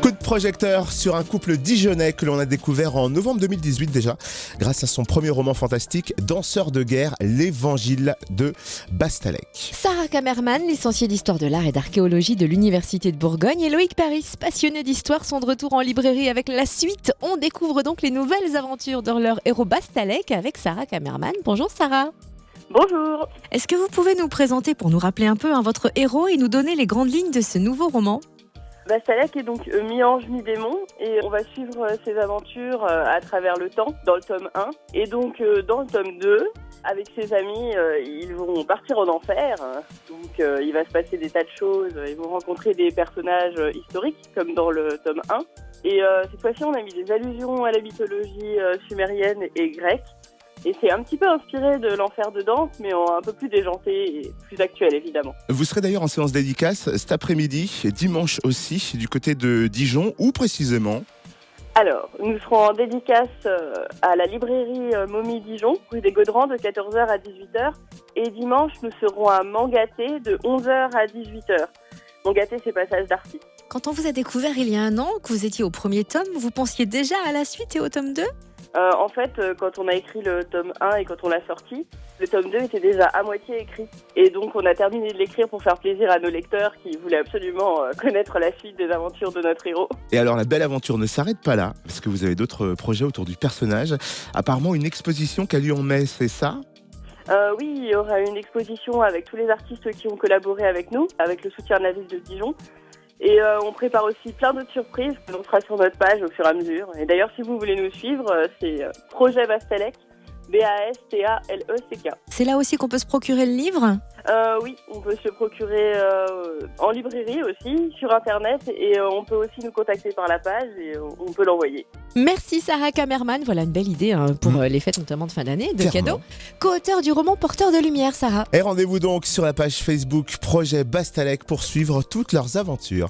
Coup de projecteur sur un couple dijonnais que l'on a découvert en novembre 2018 déjà, grâce à son premier roman fantastique, Danseurs de guerre, l'Évangile de Bastalec. Sarah Kamerman, licenciée d'histoire de l'art et d'archéologie de l'Université de Bourgogne, et Loïc Paris, passionné d'histoire, sont de retour en librairie avec la suite. On découvre donc les nouvelles aventures de leur héros Bastalec avec Sarah Kamerman. Bonjour Sarah. Bonjour. Est-ce que vous pouvez nous présenter, pour nous rappeler un peu votre héros et nous donner les grandes lignes de ce nouveau roman ? Bastalec est donc mi-ange, mi-démon et on va suivre ses aventures à travers le temps dans le tome 1. Et donc dans le tome 2, avec ses amis, ils vont partir en enfer. Donc il va se passer des tas de choses. Ils vont rencontrer des personnages historiques comme dans le tome 1. Et cette fois-ci, on a mis des allusions à la mythologie sumérienne et grecque. Et c'est un petit peu inspiré de l'enfer de Dante, mais un peu plus déjanté et plus actuel, évidemment. Vous serez d'ailleurs en séance dédicace cet après-midi, et dimanche aussi, du côté de Dijon, où précisément ? Alors, nous serons en dédicace à la librairie Momie Dijon, rue des Gaudrans, de 14h à 18h. Et dimanche, nous serons à Mangaté, de 11h à 18h. Mangaté, c'est passage d'artiste. Quand on vous a découvert il y a un an, que vous étiez au premier tome, vous pensiez déjà à la suite et au tome 2 ? En fait, quand on a écrit le tome 1 et quand on l'a sorti, le tome 2 était déjà à moitié écrit. Et donc, on a terminé de l'écrire pour faire plaisir à nos lecteurs qui voulaient absolument connaître la suite des aventures de notre héros. Et alors, la belle aventure ne s'arrête pas là, parce que vous avez d'autres projets autour du personnage. Apparemment, une exposition qui a lieu en mai, c'est ça ? Oui, il y aura une exposition avec tous les artistes qui ont collaboré avec nous, avec le soutien de la ville de Dijon. Et on prépare aussi plein d'autres surprises que l'on fera sur notre page au fur et à mesure. Et d'ailleurs, si vous voulez nous suivre, c'est Projet Bastalec, Bastalec. C'est là aussi qu'on peut se procurer le livre ? Oui, on peut se le procurer en librairie aussi, sur Internet. Et on peut aussi nous contacter par la page et on peut l'envoyer. Merci Sarah Kamerman, voilà une belle idée pour les fêtes notamment de fin d'année, de cadeaux. Co-auteur du roman Porteur de lumière, Sarah. Et rendez-vous donc sur la page Facebook Projet Bastalec pour suivre toutes leurs aventures.